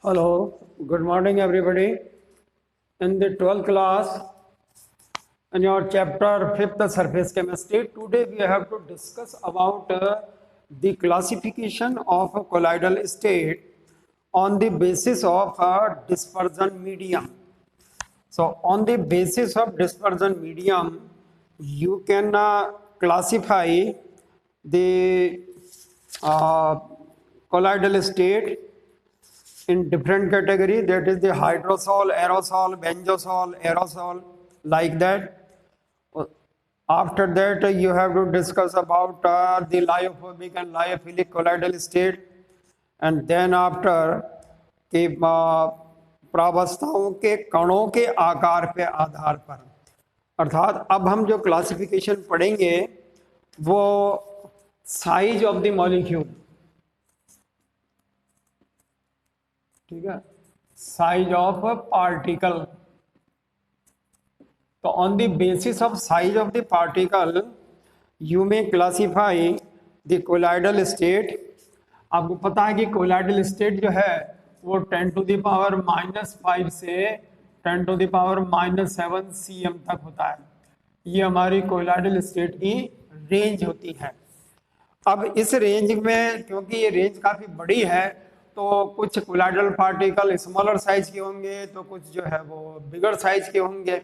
Hello, good morning everybody. In the 12th class, in your chapter 5th surface chemistry, today we have to discuss about the classification of a colloidal state on the basis of a dispersion medium. So on the basis of dispersion medium, you can classify the uh, colloidal state in different category, that is the hydrosol, aerosol, benzosol, aerosol, like that. After that you have to discuss about the lyophobic and lyophilic colloidal state, and then after कि प्रावस्थाओं के कणों के आकार पे आधार पर, अर्थात अब हम जो क्लासिफिकेशन पढ़ेंगे वो साइज ऑफ द मॉलिक्यूल, ठीक है, साइज ऑफ पार्टिकल. तो on the basis of size of the particle you में क्लासीफाई द कोलाइडल स्टेट. आपको पता है कि कोलाइडल स्टेट जो है वो 10 टू द पावर -5 से 10 टू द पावर -7 cm तक होता है. ये हमारी कोलाइडल स्टेट की रेंज होती है. अब इस रेंज में क्योंकि ये रेंज काफ़ी बड़ी है तो कुछ कोलाइडल पार्टिकल स्मॉलर साइज के होंगे तो कुछ जो है वो बिगर साइज के होंगे.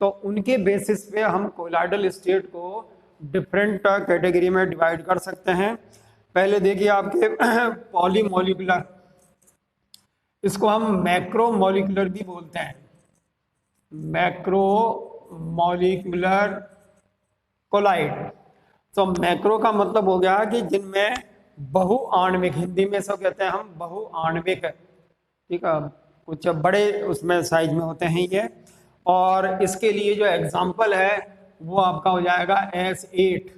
तो उनके बेसिस पे हम कोलाइडल स्टेट को डिफरेंट कैटेगरी में डिवाइड कर सकते हैं. पहले देखिए आपके पॉलीमोलिकुलर, इसको हम मैक्रोमोलिकुलर भी बोलते हैं, मैक्रोमोलिकुलर कोलाइड. तो मैक्रो का मतलब हो गया कि जिनमें बहुआण्विक, हिंदी में सब कहते हैं हम बहुआण्विक, ठीक है, कुछ बड़े उसमें साइज में होते हैं ये. और इसके लिए जो एग्जाम्पल है वो आपका हो जाएगा S8,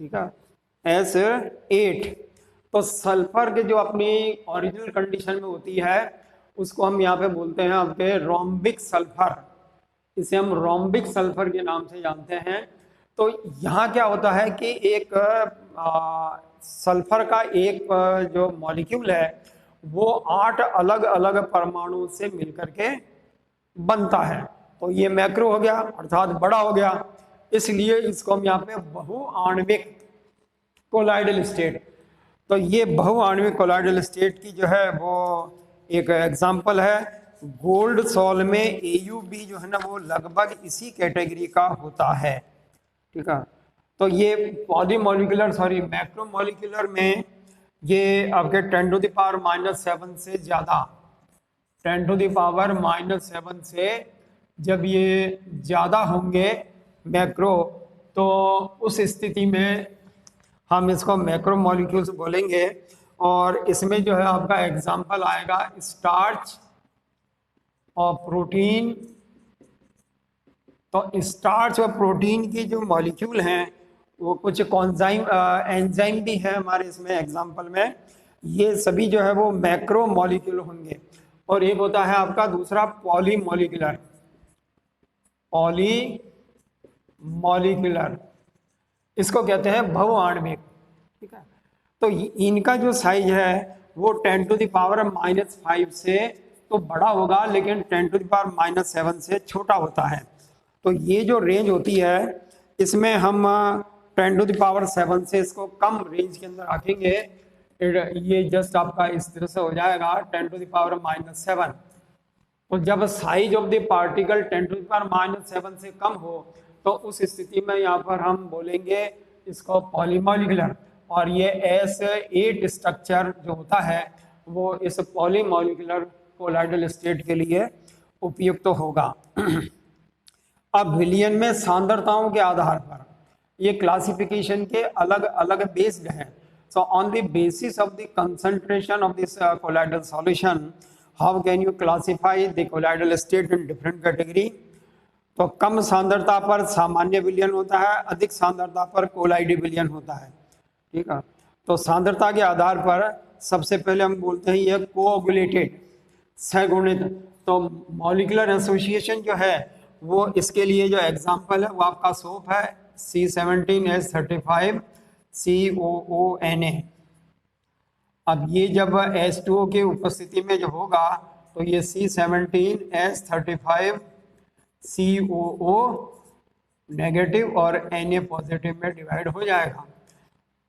ठीक है, S8. तो सल्फर के जो अपनी ओरिजिनल कंडीशन में होती है उसको हम यहाँ पे बोलते हैं आपके रोम्बिक सल्फर. इसे हम रोम्बिक सल्फर के नाम से जानते हैं. तो यहाँ क्या होता है कि एक सल्फर का एक जो मॉलिक्यूल है वो 8 अलग अलग परमाणु से मिलकर के बनता है. तो ये मैक्रो हो गया, अर्थात बड़ा हो गया, इसलिए इसको हम यहाँ पे बहुआण्विक कोलाइडल स्टेट. तो ये बहुआण्विक कोलाइडल स्टेट की जो है वो एक एग्जाम्पल है. गोल्ड सॉल में AuB जो है ना वो लगभग इसी कैटेगरी का होता है, ठीक है. तो ये मैक्रोमोलिकुलर में ये आपके 10 टू द पावर -7 से ज़्यादा, 10 टू द पावर -7 से जब ये ज़्यादा होंगे मैक्रो, तो उस स्थिति में हम इसको मैक्रोमोलिक्यूल्स बोलेंगे. और इसमें जो है आपका एग्जाम्पल आएगा स्टार्च और प्रोटीन. तो स्टार्च और प्रोटीन की जो मॉलिक्यूल हैं वो कुछ एंजाइम भी है हमारे इसमें एग्जाम्पल में, ये सभी जो है वो मैक्रो मॉलिक्यूल होंगे. और एक होता है आपका दूसरा पॉलीमोलिकुलर, पॉलीमोलिकुलर इसको कहते हैं बहुआण्विक, ठीक है. तो इनका जो साइज है वो 10 टू द पावर -5 से तो बड़ा होगा लेकिन 10 टू द पावर -7 से छोटा होता है. तो ये जो रेंज होती है इसमें हम 10 टू द पावर 7 से इसको कम रेंज के अंदर रखेंगे. ये जस्ट आपका इस तरह से हो जाएगा 10 टू द पावर -7. तो जब size of the particle 10 to the power -7 से कम हो तो उस स्थिति में यहाँ पर हम बोलेंगे इसको पॉलीमोलिकुलर. और ये S8 स्ट्रक्चर जो होता है वो इस पॉलीमोलिकुलर कोलाइडल स्टेट के लिए उपयुक्त तो होगा. अब विलियन में सांद्रताओं के आधार पर ये क्लासिफिकेशन के अलग अलग बेस्ड हैं. So on the basis of the concentration of this colloidal solution how can you classify the colloidal state in different category. तो कम सांद्रता पर सामान्य विलियन होता है, अधिक सांद्रता पर कोलाइडी विलियन होता है, ठीक है. तो सांद्रता के आधार पर सबसे पहले हम बोलते हैं ये कोऑगुलेटेड, सहगुणित. तो मॉलिकुलर एसोसिएशन जो है वो इसके लिए जो एग्जाम्पल है वो आपका सोप है C17H35 COONA. अब ये जब H2O की उपस्थिति में जो होगा तो ये C17H35 COO नेगेटिव और Na पॉजिटिव में डिवाइड हो जाएगा।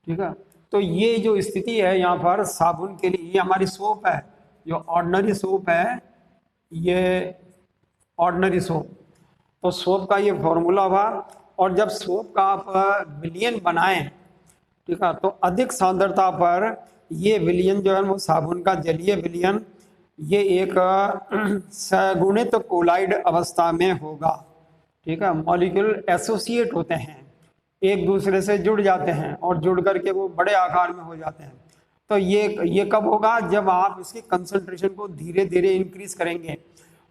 ठीक है, तो ये जो स्थिति है यहाँ पर साबुन के लिए, ये हमारी सोप है, जो ऑर्डिनरी सोप है, ये ऑर्डिनरी सोप, तो सोप का ये फॉर्मूला हुआ। और जब सोप का आप विलियन बनाएं, ठीक है, तो अधिक सांद्रता पर ये विलियन जो है वो साबुन का जलीय विलियन ये एक सगुणित कोलाइड अवस्था में होगा। ठीक है, मॉलिक्यूल एसोसिएट होते हैं, एक दूसरे से जुड़ जाते हैं और जुड़ करके वो बड़े आकार में हो जाते हैं। तो ये कब होगा? जब आप इसकी कंसंट्रेशन को धीरे धीरे इंक्रीज करेंगे।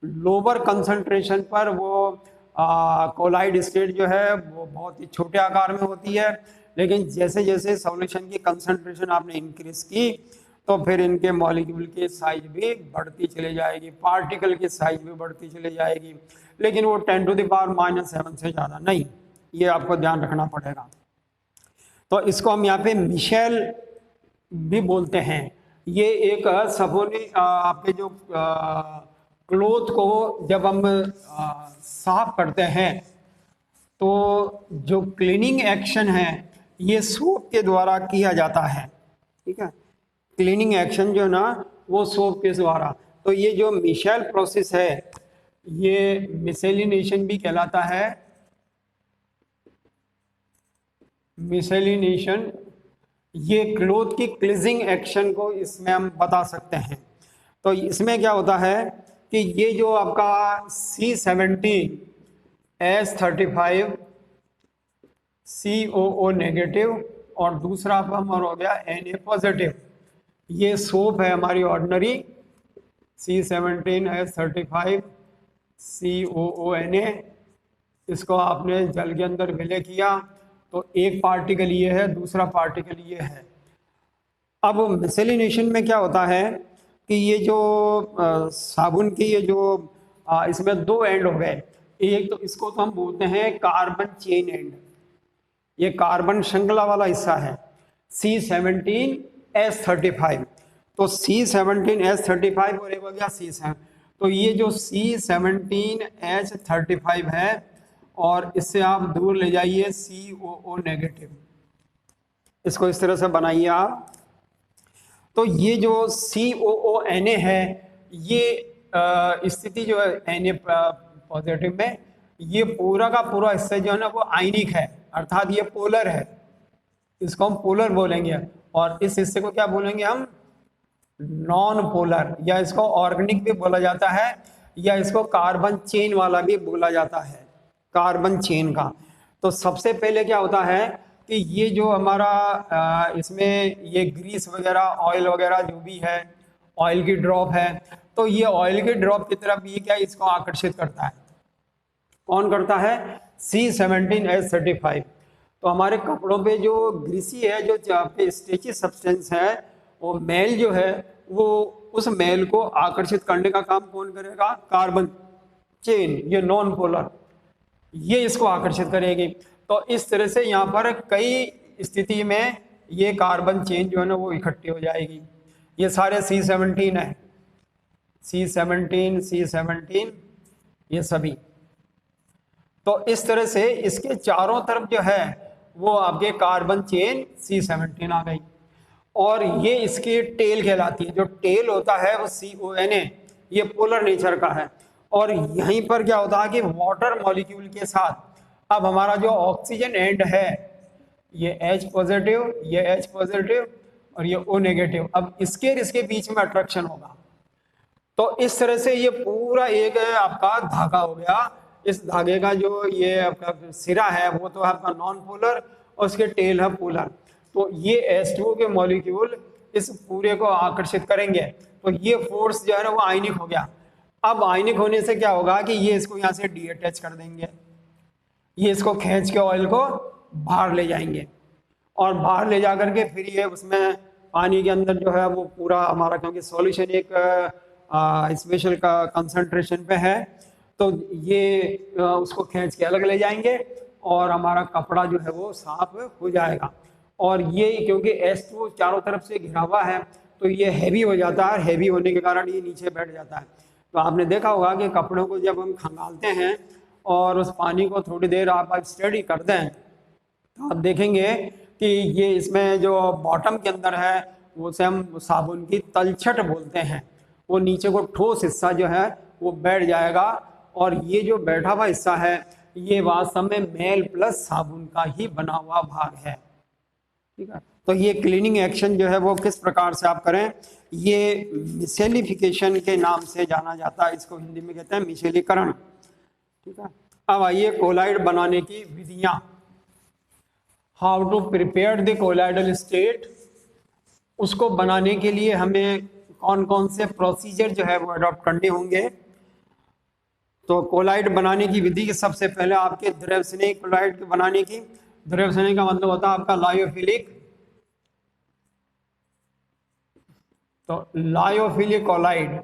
लोअर कंसंट्रेशन पर वो कोलाइड स्टेट जो है वो बहुत ही छोटे आकार में होती है, लेकिन जैसे जैसे सॉल्यूशन की कंसंट्रेशन आपने इंक्रीज की तो फिर इनके मॉलिक्यूल की साइज भी बढ़ती चली जाएगी, पार्टिकल की साइज भी बढ़ती चली जाएगी, लेकिन वो 10⁻⁻7 से ज़्यादा नहीं, ये आपको ध्यान रखना पड़ेगा। तो इसको हम यहाँ पे मिशेल भी बोलते हैं। ये एक सफोनी आपके जो क्लोथ को जब हम साफ करते हैं तो जो क्लीनिंग एक्शन है ये सोप के द्वारा किया जाता है। ठीक है, क्लीनिंग एक्शन जो ना वो सोप के द्वारा। तो ये जो मिशेल प्रोसेस है ये मिसेलिनेशन भी कहलाता है। मिसेलिनेशन ये क्लोथ की क्लीजिंग एक्शन को इसमें हम बता सकते हैं। तो इसमें क्या होता है कि ये जो आपका C17H35 COO नेगेटिव और दूसरा हमारा हो गया Na पॉजिटिव, ये सोप है हमारी ऑर्डिनरी C17H35 COO Na। इसको आपने जल के अंदर विलय किया तो एक पार्टिकल ये है, दूसरा पार्टिकल ये है। अब मिसेलिनेशन में क्या होता है कि ये जो साबुन की ये जो इसमें दो एंड हो गए, एक तो इसको तो हम बोलते हैं कार्बन चेन एंड, ये कार्बन श्रृंखला वाला हिस्सा है C17H35। तो C17H35 और एक हो गया C7। तो ये जो C17H35 है और इससे आप दूर ले जाइए COO नेगेटिव, इसको इस तरह से बनाइए आप। तो ये जो COO Na है ये स्थिति जो है Na पॉजिटिव में, ये पूरा का पूरा हिस्सा जो है ना वो आयनिक है, अर्थात ये पोलर है, इसको हम पोलर बोलेंगे। और इस हिस्से को क्या बोलेंगे हम? नॉन पोलर, या इसको ऑर्गेनिक भी बोला जाता है, या इसको कार्बन चेन वाला भी बोला जाता है, कार्बन चेन का। तो सबसे पहले क्या होता है कि ये जो हमारा इसमें ये ग्रीस वगैरह ऑयल वगैरह जो भी है, ऑयल की ड्रॉप है, तो ये ऑयल की ड्रॉप की तरफ ये क्या इसको आकर्षित करता है। कौन करता है? C17H35। तो हमारे कपड़ों पे जो ग्रीसी है, जो स्टेची सब्सटेंस है, वो मेल जो है वो उस मेल को आकर्षित करने का काम कौन करेगा? कार्बन चेन, ये नॉन पोलर, ये इसको आकर्षित करेगी। तो इस तरह से यहाँ पर कई स्थिति में ये कार्बन चेन जो है ना वो इकट्ठी हो जाएगी। ये सारे C17 है, C17 ये सभी। तो इस तरह से इसके चारों तरफ जो है वो आपके कार्बन चेन C17 आ गई। और ये इसकी टेल कहलाती है, जो टेल होता है वो CONA, ये पोलर नेचर का है। और यहीं पर क्या होता है कि वाटर मॉलिक्यूल के साथ अब हमारा जो ऑक्सीजन एंड है ये H पॉजिटिव, ये H पॉजिटिव और ये O नेगेटिव, अब इसके बीच में अट्रैक्शन होगा। तो इस तरह से ये पूरा एक आपका धागा हो गया। इस धागे का जो ये आपका सिरा है वो तो आपका नॉन पोलर और उसके टेल है पोलर। तो ये H2O के मॉलिक्यूल इस पूरे को आकर्षित करेंगे, तो ये फोर्स जो है ना वो आयनिक हो गया। अब आयनिक होने से क्या होगा कि ये इसको यहाँ से डीअटैच कर देंगे, ये इसको खींच के ऑयल को बाहर ले जाएंगे और बाहर ले जा करके फिर ये उसमें पानी के अंदर जो है वो पूरा हमारा, क्योंकि सॉल्यूशन एक स्पेशल का कंसंट्रेशन पे है, तो ये उसको खींच के अलग ले जाएंगे और हमारा कपड़ा जो है वो साफ हो जाएगा। और ये क्योंकि H2O चारों तरफ से घिरा हुआ है तो ये हैवी हो जाता है, हैवी होने के कारण ये नीचे बैठ जाता है। तो आपने देखा होगा कि कपड़ों को जब हम खंगालते हैं और उस पानी को थोड़ी देर आप स्टडी कर दें तो आप देखेंगे कि ये इसमें जो बॉटम के अंदर है वो से हम साबुन की तलछट बोलते हैं, वो नीचे को ठोस हिस्सा जो है वो बैठ जाएगा, और ये जो बैठा हुआ हिस्सा है ये वास्तव में मेल प्लस साबुन का ही बना हुआ भाग है। ठीक है, तो ये क्लीनिंग एक्शन जो है वो किस प्रकार से आप करें, ये मिसेलिफिकेशन के नाम से जाना जाता है, इसको हिंदी में कहते हैं मिसेलीकरण। ठीक है, अब आइए कोलाइड बनाने की विधियां। How to prepare the colloidal state, उसको बनाने के लिए हमें कौन कौन से प्रोसीजर जो है वो अडॉप्ट करने होंगे। तो कोलाइड बनाने की विधि के सबसे पहले आपके द्रव्यस्नेही कोलाइड बनाने की, द्रव्यस्नेही का मतलब होता है आपका लायोफिलिक, तो लायोफिलिक कोलाइड।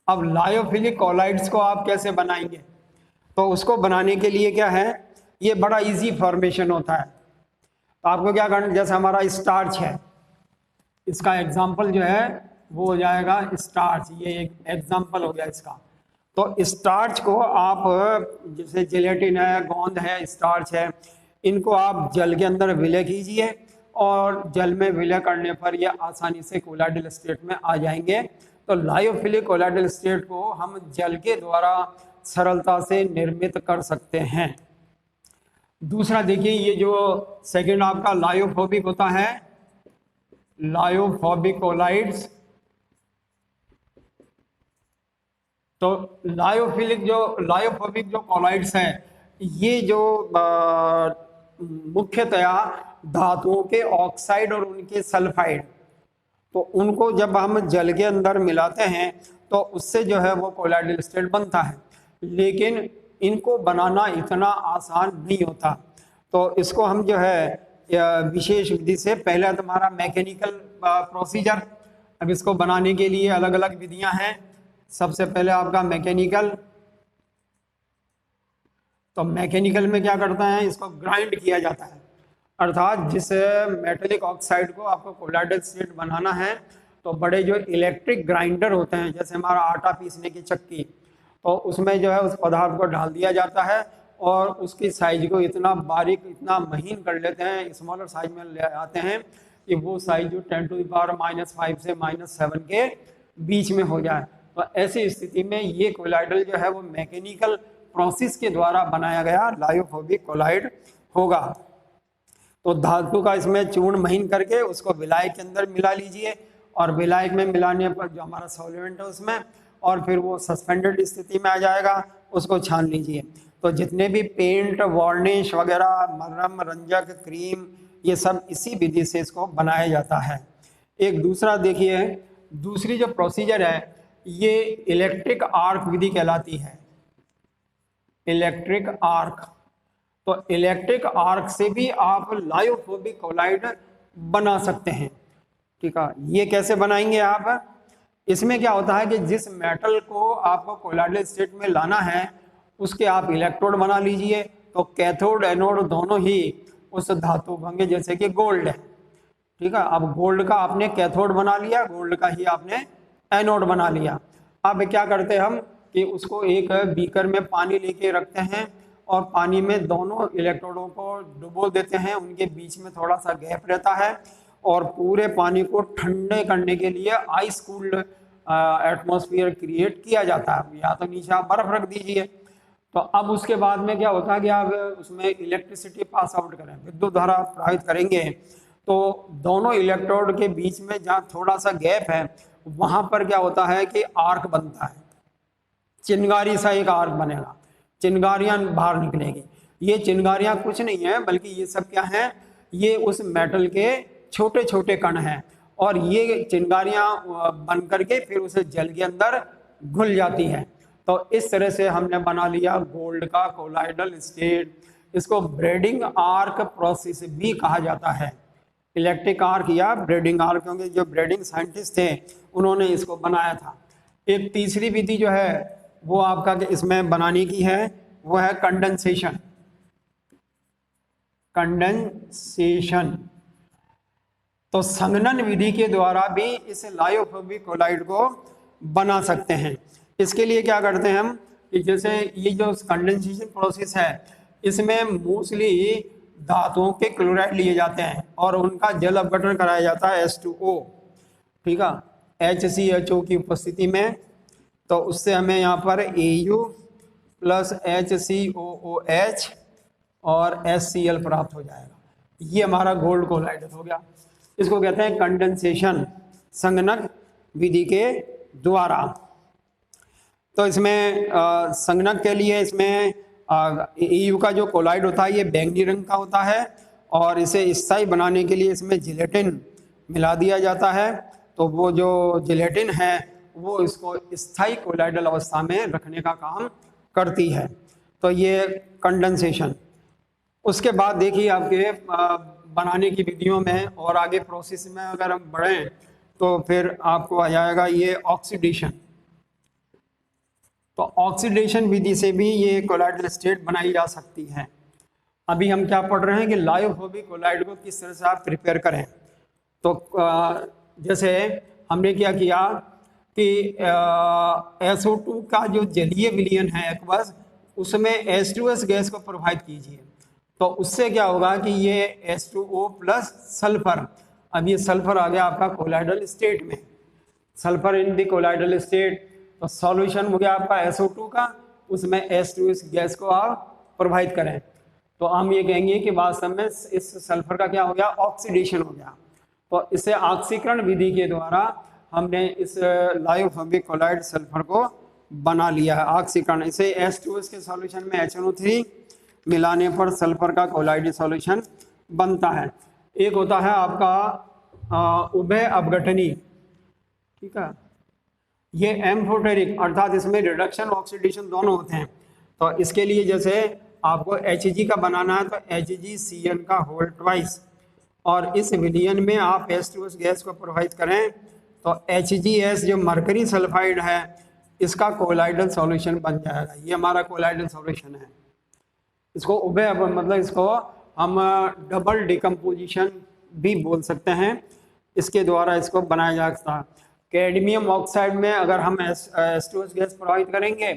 अब लायोफिलिक कोलाइड्स को आप कैसे बनाएंगे, तो उसको बनाने के लिए क्या है, ये बड़ा इजी फॉर्मेशन होता है। तो आपको क्या करना, जैसे हमारा स्टार्च है, इसका एग्जाम्पल जो है वो हो जाएगा स्टार्च, ये एक एग्जाम्पल हो गया इसका। तो स्टार्च को आप, जैसे जिलेटिन है, गोंद है, स्टार्च है, इनको आप जल के अंदर विलय कीजिए और जल में विलय करने पर ये आसानी से कोलाइडल स्टेट में आ जाएंगे। तो लायोफिलिक कोलाइडल स्टेट को हम जल के द्वारा सरलता से निर्मित कर सकते हैं। दूसरा देखिए, ये जो सेकंड आपका लायोफोबिक होता है, लायोफोबिक कोलाइड्स। तो लायोफोबिक जो कोलाइड्स हैं, ये जो मुख्यतया धातुओं के ऑक्साइड और उनके सल्फाइड, तो उनको जब हम जल के अंदर मिलाते हैं तो उससे जो है वो कोलाइडल स्टेट बनता है, लेकिन इनको बनाना इतना आसान नहीं होता। तो इसको हम जो है विशेष विधि से, पहले तुम्हारा मैकेनिकल प्रोसीजर, अब इसको बनाने के लिए अलग अलग विधियां हैं। सबसे पहले आपका मैकेनिकल, तो मैकेनिकल में क्या करता है, इसको ग्राइंड किया जाता है, अर्थात जिस मेटेलिक ऑक्साइड को आपको कोलाइडल स्टेट बनाना है तो बड़े जो इलेक्ट्रिक ग्राइंडर होते हैं, जैसे हमारा आटा पीसने की चक्की, तो उसमें जो है उस पदार्थ को डाल दिया जाता है और उसकी साइज को इतना बारीक, इतना महीन कर लेते हैं, स्मॉलर साइज में ले आते हैं कि वो साइज जो 10⁻⁵ से -7 के बीच में हो जाए। तो ऐसी स्थिति में ये कोलाइडल जो है वो मैकेनिकल प्रोसेस के द्वारा बनाया गया लायोफोबिक कोलाइड होगा। तो धातु का इसमें चूर्ण महीन करके उसको विलायक के अंदर मिला लीजिए, और विलायक में मिलाने पर जो हमारा सॉल्वेंट है उसमें, और फिर वो सस्पेंडेड स्थिति में आ जाएगा, उसको छान लीजिए। तो जितने भी पेंट, वार्निश वगैरह, मरहम, रंजक, क्रीम, ये सब इसी विधि से इसको बनाया जाता है। एक दूसरा देखिए, दूसरी जो प्रोसीजर है ये इलेक्ट्रिक आर्क विधि कहलाती है, इलेक्ट्रिक आर्क। तो इलेक्ट्रिक आर्क से भी आप लायोफोबिक कोलाइड बना सकते हैं। ठीक है, ये कैसे बनाएंगे आप, इसमें क्या होता है कि जिस मेटल को आपको कोलाइडल स्टेट में लाना है उसके आप इलेक्ट्रोड बना लीजिए। तो कैथोड एनोड दोनों ही उस धातु होंगे, जैसे कि गोल्ड है। ठीक है, अब गोल्ड का आपने कैथोड बना लिया, गोल्ड का ही आपने एनोड बना लिया। अब क्या करते हैं हम कि उसको एक बीकर में पानी लेके रखते हैं और पानी में दोनों इलेक्ट्रोडों को डुबो देते हैं, उनके बीच में थोड़ा सा गैप रहता है, और पूरे पानी को ठंडे करने के लिए आइस कूल्ड एटमॉस्फेयर क्रिएट किया जाता है, या तो नीचे आप बर्फ रख दीजिए। तो अब उसके बाद में क्या होता है कि आप उसमें इलेक्ट्रिसिटी पास आउट करें, विद्युत धारा प्रवाहित करेंगे, तो दोनों इलेक्ट्रोड के बीच में जहाँ थोड़ा सा गैप है वहां पर क्या होता है कि आर्क बनता है, चिनगारी सा एक आर्क बनेगा, चिनगारियां बाहर निकलेगी। ये चिनगारियां कुछ नहीं है, बल्कि ये सब क्या है, ये उस मेटल के छोटे छोटे कण हैं, और ये चिनगारियां बन करके फिर उसे जल के अंदर घुल जाती है। तो इस तरह से हमने बना लिया गोल्ड का कोलाइडल स्टेट। इसको ब्रेडिंग आर्क प्रोसेस भी कहा जाता है, इलेक्ट्रिक आर्क या ब्रेडिंग आर्क, क्योंकि जो ब्रेडिंग साइंटिस्ट थे उन्होंने इसको बनाया था। एक तीसरी विधि जो है वो आपका इसमें बनाने की है, वो है कंडेंसेशन। तो संघनन विधि के द्वारा भी इस लायोफोबिक कोलाइड को बना सकते हैं। इसके लिए क्या करते हैं हम कि जैसे ये जो कंडेंसेशन प्रोसेस है इसमें मोस्टली धातुओं के क्लोराइड लिए जाते हैं और उनका जल अपघटन कराया जाता है H2O, ठीक है, HCHO की उपस्थिति में। तो उससे हमें यहाँ पर Au प्लस HCOOH और HCl प्राप्त हो जाएगा। ये हमारा गोल्ड कोलाइड हो गया। इसको कहते हैं कंडेंसेशन, संघनक विधि के द्वारा। तो इसमें संघनक के लिए इसमें EU का जो कोलाइड होता है ये बैंगनी रंग का होता है और इसे स्थायी बनाने के लिए इसमें जिलेटिन मिला दिया जाता है। तो वो जो जिलेटिन है वो इसको स्थायी कोलाइडल अवस्था में रखने का काम करती है। तो ये कंडेंसेशन। उसके बाद देखिए आपके बनाने की विधियों में और आगे प्रोसेस में अगर हम बढ़ें तो फिर आपको आ जाएगा ये ऑक्सीडेशन। तो ऑक्सीडेशन विधि से भी ये कोलाइडल स्टेट बनाई जा सकती है। अभी हम क्या पढ़ रहे हैं कि लायोफोबिक कोलाइड को किस तरह से आप प्रिपेयर करें। तो जैसे हमने क्या किया कि SO2 का जो जलीय विलयन है एक्वस, उसमें H2S गैस को प्रोवाइड कीजिए। तो उससे क्या होगा कि ये H2O प्लस सल्फर, अब ये सल्फर आ गया आपका कोलाइडल स्टेट में, sulphur in the colloidal state. तो सॉल्यूशन हो गया आपका SO2 का, उसमें H2S गैस को आप प्रोवाइड करें। तो हम ये कहेंगे कि वास्तव में इस सल्फर का क्या हो गया, ऑक्सीडेशन हो गया। तो इसे ऑक्सीकरण विधि के द्वारा हमने इस लायोफोबिक कोलाइड सल्फर को बना लिया है, ऑक्सीकरण। इसे H2S के सॉल्यूशन में HNO3 मिलाने पर सल्फर का कोलाइड सॉल्यूशन बनता है। एक होता है आपका उभय अपघटनी, ठीक है, ये एम्फोटेरिक, अर्थात इसमें रिडक्शन ऑक्सीडेशन दोनों होते हैं। तो इसके लिए जैसे आपको Hg का बनाना है तो HgCN का होल ट्वाइस, और इस विलयन में आप H2S गैस को प्रोवाइड करें तो HgS जो मरकरी सल्फाइड है इसका कोलाइडल सॉल्यूशन बन जाएगा। ये हमारा कोलाइडल सॉल्यूशन है। इसको उभय मतलब इसको हम डबल डिकम्पोजिशन भी बोल सकते हैं, इसके द्वारा इसको बनाया जा सकता है। कैडमियम ऑक्साइड में अगर हम H2S गैस प्रोवाइड करेंगे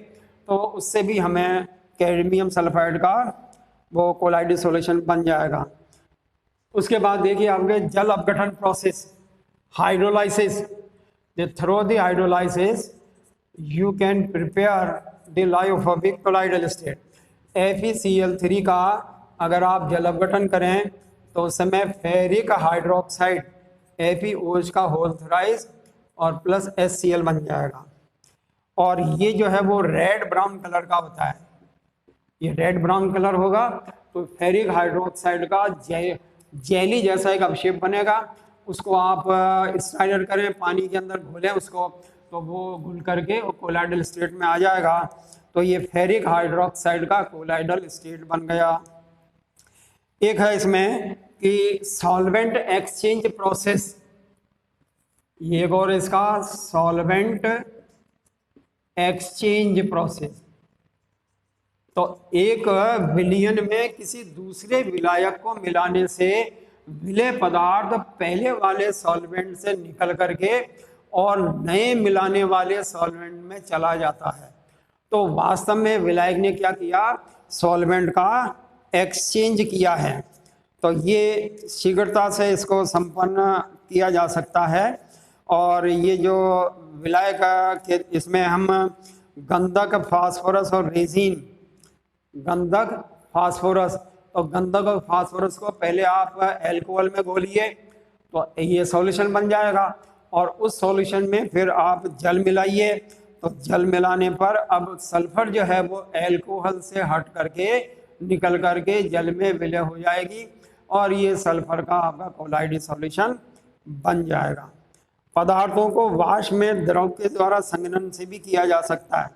तो उससे भी हमें कैडमियम सल्फाइड का वो कोलाइडल सॉल्यूशन बन जाएगा। उसके बाद देखिए आपके जल अपघटन process, hydrolysis. Through the hydrolysis you can prepare the lyophobic colloidal state. FeCl3 का अगर आप जल अपघटन करें तो उस समय फेरिक हाइड्रोक्साइड FeOH का होल थ्राइस और प्लस HCl बन जाएगा। और ये जो है वो रेड ब्राउन कलर का होता है, ये रेड ब्राउन कलर होगा। तो फेरिक हाइड्रोक्साइड का जेली जैसा एक अवशेप बनेगा, उसको आप स्टाइलर करें, पानी के अंदर घोलें उसको, तो वो घुल करके वो कोलाइडल स्टेट में आ जाएगा। तो ये फेरिक हाइड्रोक्साइड का कोलाइडल स्टेट बन गया। एक है इसमें कि सॉल्वेंट एक्सचेंज प्रोसेस, ये और इसका सॉल्वेंट एक्सचेंज प्रोसेस। तो एक विलयन में किसी दूसरे विलायक को मिलाने से विलय पदार्थ पहले वाले सॉल्वेंट से निकल करके और नए मिलाने वाले सॉल्वेंट में चला जाता है। तो वास्तव में विलायक ने क्या किया, सॉल्वेंट का एक्सचेंज किया है। तो ये शीघ्रता से इसको संपन्न किया जा सकता है। और ये जो विलायक के इसमें हम गंधक, फास्फोरस और रेजिन, गंधक, फास्फोरस, तो गंधक और फास्फोरस को पहले आप एल्कोहल में घोलिए तो ये सॉल्यूशन बन जाएगा, और उस सॉल्यूशन में फिर आप जल मिलाइए। तो जल मिलाने पर अब सल्फर जो है वो एल्कोहल से हट करके निकल करके जल में विलय हो जाएगी और ये सल्फर का आपका कोलाइड सॉल्यूशन बन जाएगा। पदार्थों को वाष्प में द्रव के द्वारा संघनन से भी किया जा सकता है,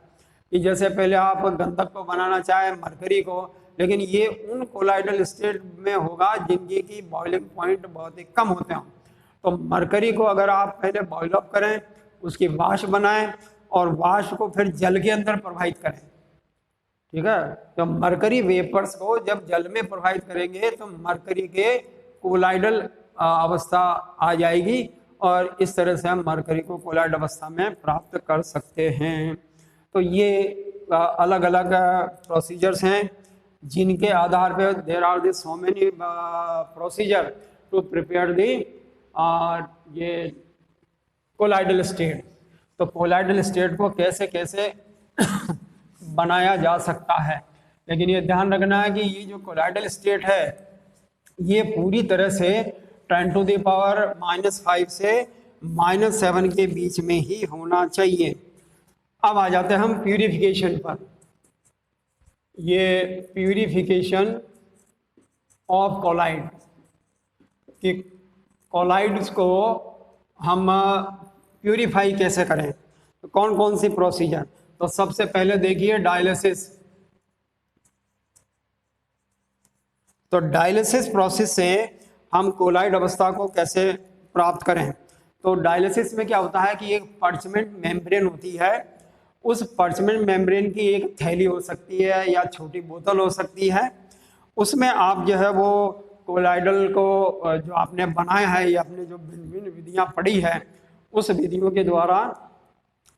कि जैसे पहले आप गंधक को बनाना चाहे मरकरी को, लेकिन ये उन कोलाइडल स्टेट में होगा जिनकी की बॉइलिंग पॉइंट बहुत ही कम होते हैं। तो मरकरी को अगर आप पहले बॉइल अप करें, उसकी वाष्प बनाएं और वाष्प को फिर जल के अंदर प्रवाहित करें, ठीक है। तो मरकरी वेपर्स को जब जल में प्रवाहित करेंगे तो मरकरी के कोलाइडल अवस्था आ जाएगी और इस तरह से हम मरकरी को कोलॉइड अवस्था में प्राप्त कर सकते हैं। तो ये अलग अलग प्रोसीजर्स हैं जिनके आधार पर there are the so many procedure to prepare the ये कोलॉइडल स्टेट। तो कोलॉइडल स्टेट को कैसे कैसे बनाया जा सकता है, लेकिन ये ध्यान रखना है कि ये जो कोलॉइडल स्टेट है ये पूरी तरह से 10⁻⁻5 से -7 के बीच में ही होना चाहिए। अब आ जाते हैं हम प्यूरिफिकेशन पर। ये प्यूरिफिकेशन ऑफ कोलाइड कि कोलाइड्स को हम प्यूरिफाई कैसे करें, तो कौन कौन सी प्रोसीजर। तो सबसे पहले देखिए डायलिसिस। तो डायलिसिस प्रोसेस से हम कोलाइड अवस्था को कैसे प्राप्त करें। तो डायलिसिस में क्या होता है कि एक पर्चमेंट मेम्ब्रेन होती है, उस पर्चमेंट मेम्ब्रेन की एक थैली हो सकती है या छोटी बोतल हो सकती है, उसमें आप जो है वो कोलाइडल को जो आपने बनाया है या आपने जो भिन्न विधियाँ पढ़ी है उस विधियों के द्वारा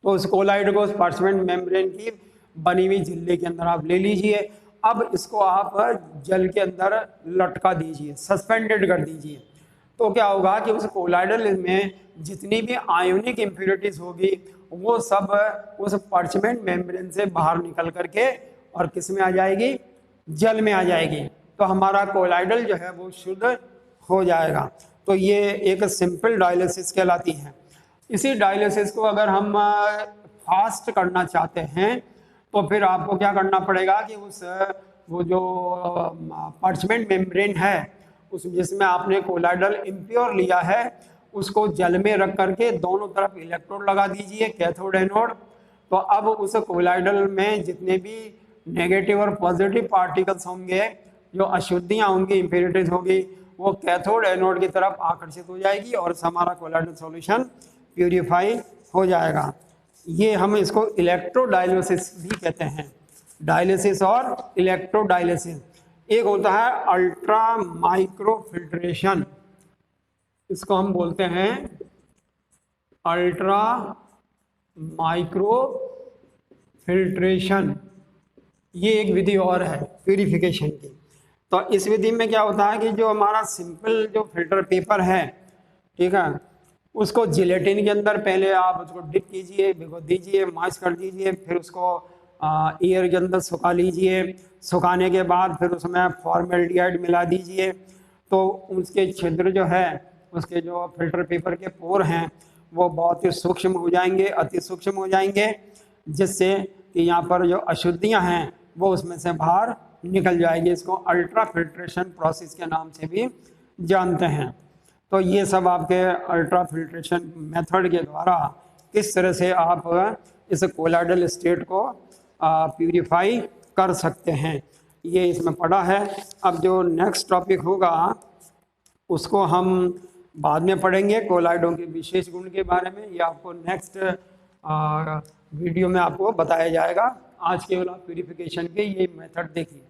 तो उस कोलाइड को उस पर्चमेंट मेम्ब्रेन की बनी हुई झिल्ली के अंदर आप ले लीजिए। अब इसको आप जल के अंदर लटका दीजिए, सस्पेंडेड कर दीजिए। तो क्या होगा कि उस कोलाइडल में जितनी भी आयोनिक इम्प्योरिटीज होगी वो सब उस पर्चमेंट मेम्ब्रेन से बाहर निकल करके और किस में आ जाएगी, जल में आ जाएगी। तो हमारा कोलाइडल जो है वो शुद्ध हो जाएगा। तो ये एक सिंपल डायलिसिस कहलाती है। इसी डायलिसिस को अगर हम फास्ट करना चाहते हैं तो फिर आपको क्या करना पड़ेगा कि वो जो पर्चमेंट मेम्ब्रेन है उस जिसमें आपने कोलाइडल इम्प्योर लिया है उसको जल में रख करके दोनों तरफ इलेक्ट्रोड लगा दीजिए, कैथोड एनोड। तो अब उस कोलाइडल में जितने भी नेगेटिव और पॉजिटिव पार्टिकल्स होंगे, जो अशुद्धियाँ होंगी, इम्प्योरिटीज होगी, वो कैथोड एनोड की तरफ आकर्षित हो जाएगी और हमारा कोलाइडल सॉल्यूशन प्यूरिफाई हो जाएगा। ये हम इसको इलेक्ट्रोडायलिसिस भी कहते हैं। डायलिसिस और इलेक्ट्रोडायलिसिस। एक होता है अल्ट्रा माइक्रो फिल्ट्रेशन, इसको हम बोलते हैं अल्ट्रा माइक्रो फिल्ट्रेशन। ये एक विधि और है प्यूरिफिकेशन की। तो इस विधि में क्या होता है कि जो हमारा सिंपल जो फिल्टर पेपर है, ठीक है, उसको जिलेटिन के अंदर पहले आप उसको डिप कीजिए, भिगो दीजिए, मॉइस्ट कर दीजिए, फिर उसको एयर के अंदर सुखा लीजिए। सुखाने के बाद फिर उसमें फॉर्मेल्डिहाइड मिला दीजिए। तो उसके छिद्र जो है, उसके जो फिल्टर पेपर के पोर हैं वो बहुत ही सूक्ष्म हो जाएंगे, अति सूक्ष्म हो जाएंगे, जिससे कि यहाँ पर जो अशुद्धियाँ हैं वो उसमें से बाहर निकल जाएगी। इसको अल्ट्रा फिल्ट्रेशन प्रोसेस के नाम से भी जानते हैं। तो ये सब आपके अल्ट्रा फिल्ट्रेशन मेथड के द्वारा किस तरह से आप इस कोलाइडल स्टेट को प्यूरिफाई कर सकते हैं, ये इसमें पढ़ा है। अब जो नेक्स्ट टॉपिक होगा उसको हम बाद में पढ़ेंगे, कोलाइडों के विशेष गुण के बारे में। ये आपको नेक्स्ट वीडियो में आपको बताया जाएगा। आज केवल आप प्यूरिफिकेशन के ये मेथड देखिए।